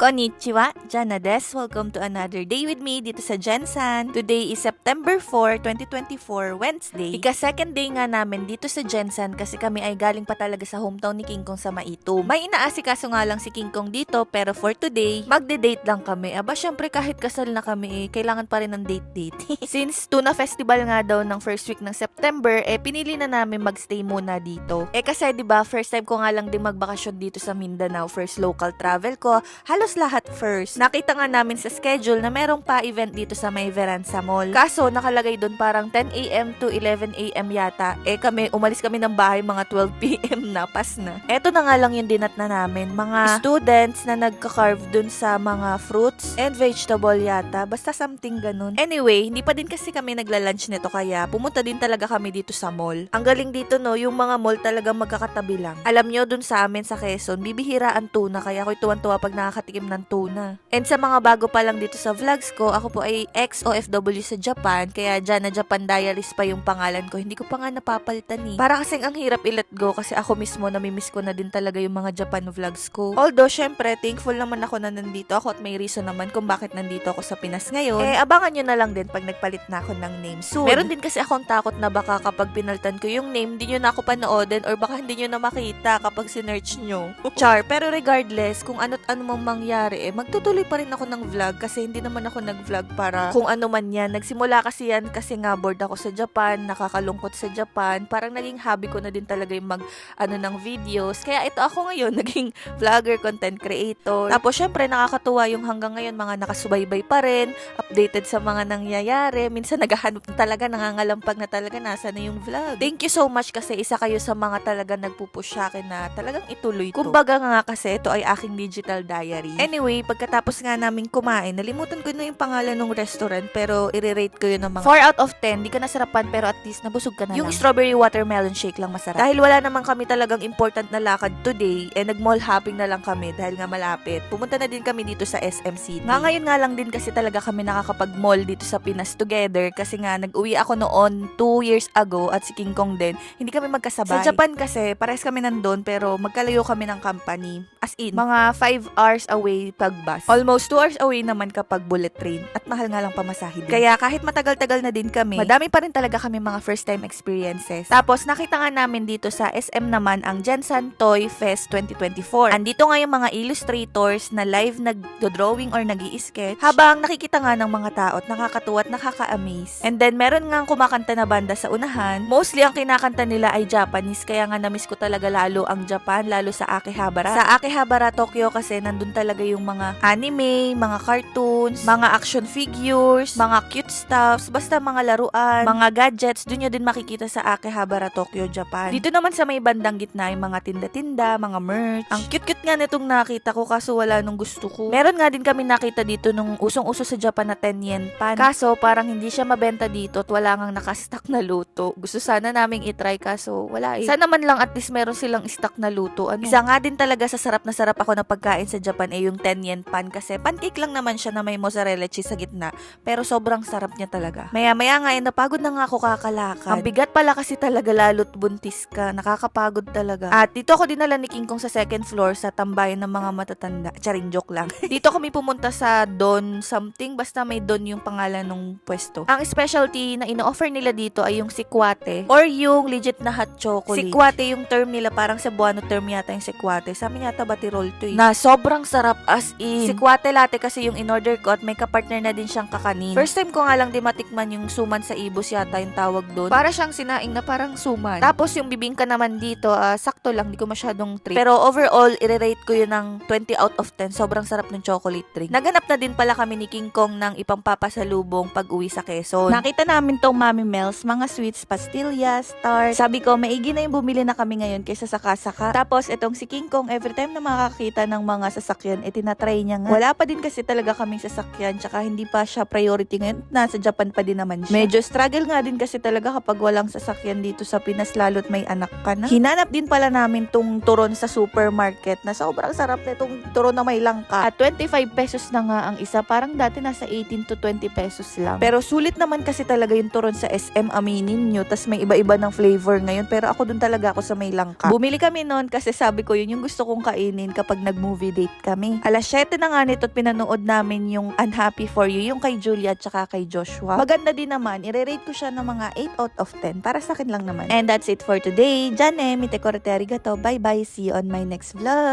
Konnichiwa, Jana des. Welcome to another day with me dito sa Gensan. Today is September 4, 2024, Wednesday. Ika-second day nga namin dito sa Gensan kasi kami ay galing pa talaga sa hometown ni King Kong sa Maitum. May inaasikaso nga lang si King Kong dito pero for today, magde-date lang kami. Aba, syempre kahit kasal na kami, kailangan pa rin ng date-date. Since Tuna Festival nga daw ng first week ng September, pinili na namin magstay muna dito. Kasi 'di ba, first time ko nga lang din magbakasyon dito sa Mindanao, first local travel ko. Halos lahat first. Nakita nga namin sa schedule na merong pa event dito sa may Veranza Mall. Kaso nakalagay doon parang 10 AM to 11 AM yata. Umalis kami ng bahay mga 12 PM na, pas na. Eto na nga lang yung dinat na namin. Mga students na nagka-carve doon sa mga fruits and vegetable yata. Basta something ganun. Anyway, hindi pa din kasi kami nagla-lunch nito kaya pumunta din talaga kami dito sa mall. Ang galing dito no, yung mga mall talagang magkakatabi lang. Alam nyo, doon sa amin sa Quezon, bibihira ang tuna kaya ako'y tuwan-tuwa pag nakakatikim ng tuna. And sa mga bago pa lang dito sa vlogs ko, ako po ay ex-OFW sa Japan, kaya Jana Japan Diaries pa yung pangalan ko. Hindi ko pa nga napapalitan eh. Para kasing ang hirap i-let go kasi ako mismo namimiss ko na din talaga yung mga Japan vlogs ko. Although, syempre, thankful naman ako na nandito ako at may reason naman kung bakit nandito ako sa Pinas ngayon. Abangan nyo na lang din pag nagpalit na ako ng name soon. Meron din kasi akong takot na baka kapag pinalitan ko yung name, hindi nyo na ako panoodin or baka hindi nyo na makita kapag sinearch nyo. Char, pero regardless, kung ano't ano mang mangyari, magtutuloy pa rin ako ng vlog kasi hindi naman ako nag-vlog para kung ano man yan. Nagsimula kasi yan kasi nga bored ako sa Japan, nakakalungkot sa Japan. Parang naging hobby ko na din talaga yung ng videos. Kaya ito ako ngayon, naging vlogger, content creator. Tapos syempre nakakatuwa yung hanggang ngayon mga nakasubaybay pa rin, updated sa mga nangyayari. Minsan naghahanap na talaga, nangangalampag na talaga nasa na yung vlog. Thank you so much kasi isa kayo sa mga talaga nagpupush sa akin na talagang ituloy to. Kumbaga nga kasi ito ay aking digital diary. Anyway, pagkatapos nga namin kumain, nalimutan ko na yung pangalan ng restaurant pero i-rate ko yun ng mga 4 out of 10. Di ka nasarapan pero at least nabusog ka na yung lang. Strawberry watermelon shake lang masarap. Dahil wala naman kami talagang important na lakad today, nag-mall hopping na lang kami dahil nga malapit. Pumunta na din kami dito sa SM City. Ngayon nga lang din kasi talaga kami nakakapag-mall dito sa Pinas together kasi nga nag-uwi ako noon 2 years ago at si King Kong din. Hindi kami magkasabay. Sa Japan kasi, parehas kami nandun pero magkalayo kami ng company. As in, mga 5 hours away pag bus. Almost 2 hours away naman kapag bullet train. At mahal nga lang pamasahe din. Kaya kahit matagal-tagal na din kami, madami pa rin talaga kami mga first time experiences. Tapos nakita nga namin dito sa SM naman ang Gensan Toy Fest 2024. Andito nga yung mga illustrators na live nagdo-drawing or nag-i-sketch habang nakikita nga ng mga tao at nakakatuwa at nakaka-amaze. And then meron nga kumakanta na banda sa unahan. Mostly ang kinakanta nila ay Japanese kaya nga namiss ko talaga lalo ang Japan, lalo sa Akihabara. Sa Akihabara, Tokyo kasi nandun talaga yung mga anime, mga cartoons, mga action figures, mga cute stuffs, basta mga laruan, mga gadgets, dun nyo din makikita sa Akihabara, Tokyo, Japan. Dito naman sa may bandang gitna yung mga tinda-tinda, mga merch. Ang cute-cute nga nitong nakita ko kaso wala nung gusto ko. Meron nga din kami nakita dito nung usong-uso sa Japan na 10 yen pan. Kaso parang hindi siya mabenta dito at wala ngang nakastock na luto. Gusto sana naming itry kaso wala eh. Sana man lang at least meron silang stock na luto. Isa nga din talaga sa sarap na sarap ako na pagkain sa Japan yung 10 yen pan kasi pancake lang naman siya na may mozzarella cheese sa gitna pero sobrang sarap niya talaga. Maya-maya nga napagod na nga ako kakalakad. Ang bigat pala kasi talaga lalo't buntis ka. Nakakapagod talaga. At dito ako dinala ni King Kong sa second floor sa tambayan ng mga matatanda. Charing joke lang. Dito kami pumunta sa Don something. Basta may Don yung pangalan ng pwesto. Ang specialty na ino-offer nila dito ay yung sikwate or yung legit na hot chocolate. Sikwate yung term nila. Parang Cebuano term yata yung sikwate. Sa amin yata Batirol to eh. Na sobrang sarap as in. Sikwate latte kasi yung in-order ko at may kapartner na din siyang kakanin. First time ko nga lang di matikman yung suman sa ibos yata yung tawag doon. Para siyang sinaing na parang suman. Tapos yung bibingka naman dito, sakto lang. Di ko masyadong trip. Pero overall, i-rate ko yun ng 20 out of 10. Sobrang sarap ng chocolate drink. Naganap na din pala kami ni King Kong ng ipampapasalubong pag-uwi sa Quezon. Nakita namin tong Mami Mel's, mga sweets, pastillas, tart. Sabi ko, maigi na yung bumili na kami ngayon kaysa saka-saka. Tapos, itong si King Kong, every time na makakita ng mga sasakyan, tinatry niya nga. Wala pa din kasi talaga kaming sasakyan, tsaka hindi pa siya priority ngayon. Nasa Japan pa din naman siya. Medyo struggle nga din kasi talaga kapag walang sasakyan dito sa Pinas, lalo't may anak ka na. Hinanap din pala namin tong turon sa supermarket na sobrang sarap na itong turon na may langka. At 25 pesos na nga ang isa. Parang dati nasa 18 to 20 pesos lang. Pero sulit naman kasi talaga yung turon sa SM, aminin nyo. Tas may iba-iba ng flavor ngayon. Pero ako dun talaga ako sa may langka. Bumili kami noon kasi sabi ko yun yung gusto kong kainin kapag nag-movie date kami. kami. Alas 7 na nga nito at pinanood namin yung Unhappy For You, yung kay Julia at saka kay Joshua. Maganda din naman. I-rate ko siya ng mga 8 out of 10. Para sa akin lang naman. And that's it for today. Jane, mite ko arigato. Bye bye. See you on my next vlog.